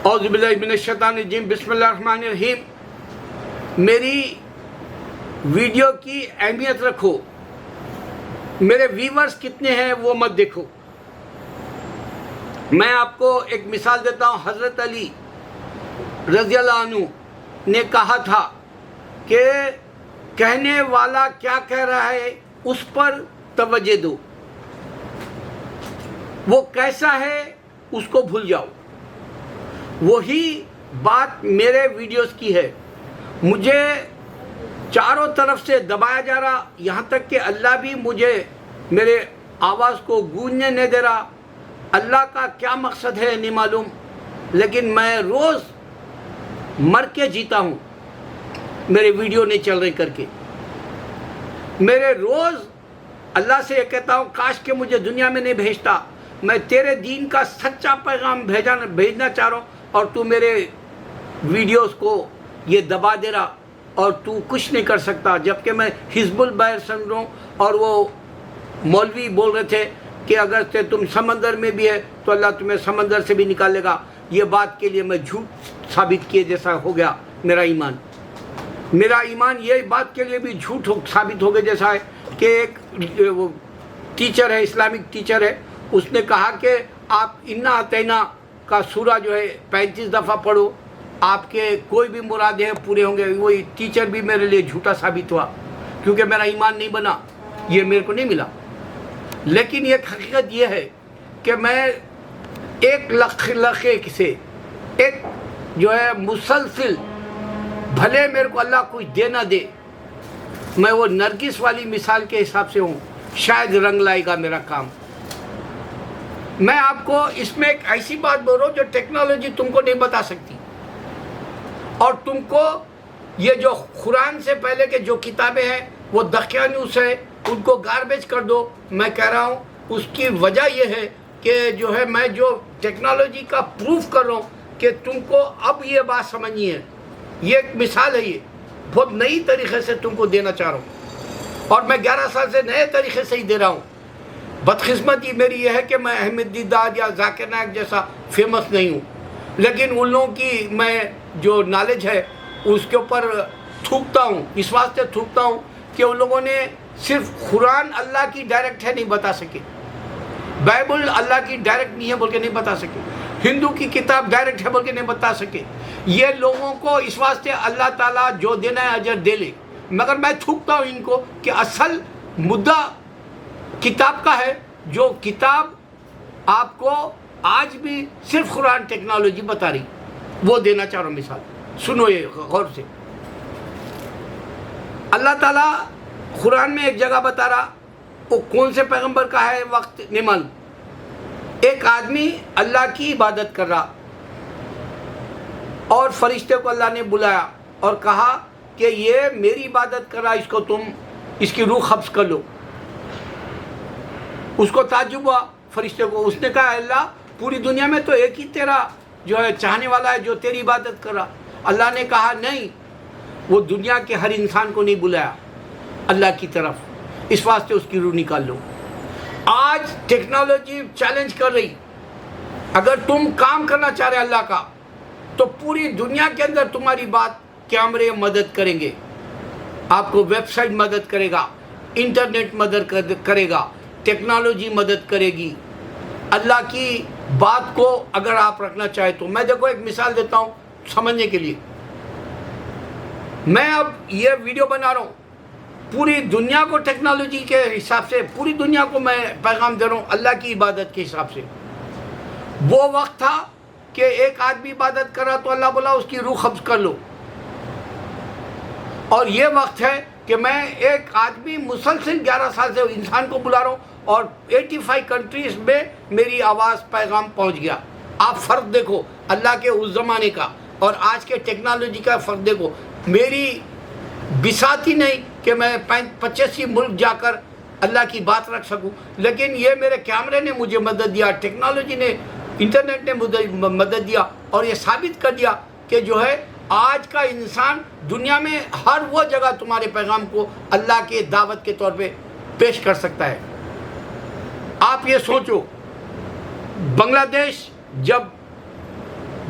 اعوذ باللہ من الشیطان الرجیم، بسم اللہ الرحمن الرحیم۔ میری ویڈیو کی اہمیت رکھو، میرے ویورز کتنے ہیں وہ مت دیکھو۔ میں آپ کو ایک مثال دیتا ہوں۔ حضرت علی رضی اللہ عنہ نے کہا تھا کہ کہنے والا کیا کہہ رہا ہے اس پر توجہ دو، وہ کیسا ہے اس کو بھول جاؤ۔ وہی بات میرے ویڈیوز کی ہے۔ مجھے چاروں طرف سے دبایا جا رہا، یہاں تک کہ اللہ بھی مجھے میرے آواز کو گونجنے نہیں دے رہا۔ اللہ کا کیا مقصد ہے نہیں معلوم، لیکن میں روز مر کے جیتا ہوں میرے ویڈیو نہیں چل رہے کر کے۔ میرے روز اللہ سے یہ کہتا ہوں کاش کہ مجھے دنیا میں نہیں بھیجتا، میں تیرے دین کا سچا پیغام بھیجنا چاہ رہا ہوں، اور تو میرے ویڈیوز کو یہ دبا دے رہا اور تو کچھ نہیں کر سکتا۔ جبکہ میں حزب البحر سمجھ رہا ہوں، اور وہ مولوی بول رہے تھے کہ اگر تم سمندر میں بھی ہے تو اللہ تمہیں سمندر سے بھی نکالے گا۔ یہ بات کے لیے میں جھوٹ ثابت کیے جیسا ہو گیا میرا ایمان۔ میرا ایمان یہ بات کے لیے بھی جھوٹ ثابت ہو گیا جیسا ہے کہ ایک وہ ٹیچر ہے، اسلامک ٹیچر ہے، اس نے کہا کہ آپ انا اعطینا کا سورہ جو ہے 35 دفعہ پڑھو، آپ کے کوئی بھی مرادیں ہیں پورے ہوں گے۔ وہی ٹیچر بھی میرے لیے جھوٹا ثابت ہوا، کیونکہ میرا ایمان نہیں بنا، یہ میرے کو نہیں ملا۔ لیکن یہ حقیقت یہ ہے کہ میں ایک لخے سے ایک جو ہے مسلسل، بھلے میرے کو اللہ کچھ دے نہ دے، میں وہ نرگس والی مثال کے حساب سے ہوں، شاید رنگ لائے گا میرا کام۔ میں آپ کو اس میں ایک ایسی بات بول رہا ہوں جو ٹیکنالوجی تم کو نہیں بتا سکتی، اور تم کو یہ جو قرآن سے پہلے کے جو کتابیں ہیں وہ دقیانوس ہے، ان کو گاربیج کر دو۔ میں کہہ رہا ہوں اس کی وجہ یہ ہے کہ جو ہے میں جو ٹیکنالوجی کا پروف کر رہا ہوں کہ تم کو اب یہ بات سمجھنی ہے۔ یہ ایک مثال ہے، یہ بہت نئی طریقے سے تم کو دینا چاہ رہا ہوں، اور میں 11 سال سے نئے طریقے سے ہی دے رہا ہوں۔ بدقسمتی میری یہ ہے کہ میں احمد دیداد یا ذاکر نائک جیسا فیمس نہیں ہوں، لیکن ان لوگوں کی میں جو نالج ہے اس کے اوپر تھوکتا ہوں، اس واسطے تھوکتا ہوں کہ ان لوگوں نے صرف قرآن اللہ کی ڈائریکٹ ہے نہیں بتا سکے، بائبل اللہ کی ڈائریکٹ نہیں ہے بول کے نہیں بتا سکے، ہندو کی کتاب ڈائریکٹ ہے بول کے نہیں بتا سکے۔ یہ لوگوں کو اس واسطے اللہ تعالیٰ جو دینا ہے اجر دے لے، مگر میں تھوکتا ہوں ان کو کہ اصل مدعا کتاب کا ہے، جو کتاب آپ کو آج بھی صرف قرآن ٹیکنالوجی بتا رہی، وہ دینا چاہ رہا ہوں مثال۔ سنو یہ غور سے، اللہ تعالیٰ قرآن میں ایک جگہ بتا رہا، وہ کون سے پیغمبر کا ہے وقت نہیں معلوم، ایک آدمی اللہ کی عبادت کر رہا، اور فرشتے کو اللہ نے بلایا اور کہا کہ یہ میری عبادت کر رہا، اس کو تم اس کی روح قبض کر لو۔ اس کو تعجب ہوا فرشتے کو، اس نے کہا اللہ پوری دنیا میں تو ایک ہی تیرا جو ہے چاہنے والا ہے جو تیری عبادت کر رہا۔ اللہ نے کہا نہیں، وہ دنیا کے ہر انسان کو نہیں بلایا اللہ کی طرف، اس واسطے اس کی روح نکال لو۔ آج ٹیکنالوجی چیلنج کر رہی، اگر تم کام کرنا چاہ رہے اللہ کا تو پوری دنیا کے اندر تمہاری بات کیمرے مدد کریں گے، آپ کو ویب سائٹ مدد کرے گا، انٹرنیٹ مدد کرے گا، ٹیکنالوجی مدد کرے گی اللہ کی بات کو اگر آپ رکھنا چاہے تو۔ میں دیکھو ایک مثال دیتا ہوں سمجھنے کے لیے۔ میں اب یہ ویڈیو بنا رہا ہوں، پوری دنیا کو ٹیکنالوجی کے حساب سے پوری دنیا کو میں پیغام دے رہا ہوں اللہ کی عبادت کے حساب سے۔ وہ وقت تھا کہ ایک آدمی عبادت کر رہا تو اللہ بولا اس کی روح قبض کر لو، اور یہ وقت ہے کہ میں ایک آدمی مسلسل 11 سال سے انسان کو بلا رہا ہوں، اور 85 کنٹریز میں میری آواز پیغام پہنچ گیا۔ آپ فرق دیکھو اللہ کے اس زمانے کا اور آج کے ٹیکنالوجی کا فرق دیکھو۔ میری بساط ہی نہیں کہ میں 85 ملک جا کر اللہ کی بات رکھ سکوں، لیکن یہ میرے کیمرے نے مجھے مدد دیا، ٹیکنالوجی نے، انٹرنیٹ نے مدد دیا، اور یہ ثابت کر دیا کہ جو ہے آج کا انسان دنیا میں ہر وہ جگہ تمہارے پیغام کو اللہ کے دعوت کے طور پہ پیش کر سکتا ہے۔ آپ یہ سوچو، بنگلہ دیش جب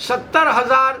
70,000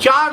4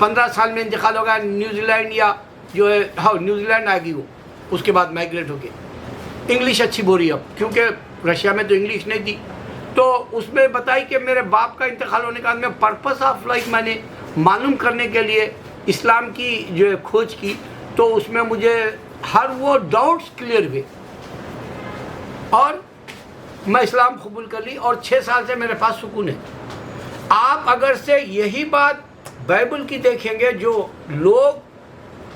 15 سال میں انتقال ہوگا نیوزی لینڈ یا جو ہے نیوزی لینڈ آئے گی وہ، اس کے بعد مائگریٹ ہو کے انگلش اچھی بول رہی ہے اب، کیونکہ رشیا میں تو انگلش نہیں تھی. تو اس میں بتائی کہ میرے باپ کا انتقال ہونے کا میں پرپس آف لائف میں نے معلوم کرنے کے لیے اسلام کی جو ہے کھوج کی، تو اس میں مجھے ہر وہ ڈاؤٹس کلیئر ہوئے اور میں اسلام قبول کر لی، اور 6 سال سے میرے پاس سکون ہے. آپ اگر سے یہی بات بائبل کی دیکھیں گے، جو لوگ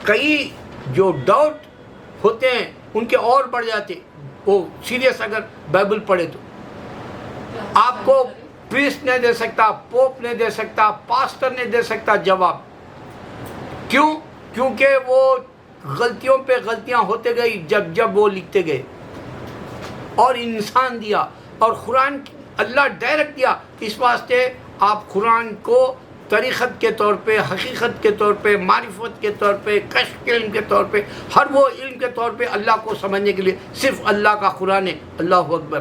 کئی جو ڈاؤٹ ہوتے ہیں ان کے اور بڑھ جاتے، وہ سیریس اگر بائبل پڑھے تو آپ کو پریسٹ نہیں دے سکتا، پوپ نہیں دے سکتا، پاسٹر نہیں دے سکتا جواب. کیوں؟ کیونکہ وہ غلطیوں پہ غلطیاں ہوتے گئی جب وہ لکھتے گئے، اور انسان دیا اور قرآن اللہ ڈائریکٹ دیا. اس واسطے آپ قرآن کو طریقت کے طور پہ، حقیقت کے طور پہ، معرفت کے طور پہ، کشف کے علم کے طور پہ، ہر وہ علم کے طور پہ اللہ کو سمجھنے کے لیے صرف اللہ کا قرآن ہے. اللہ اکبر.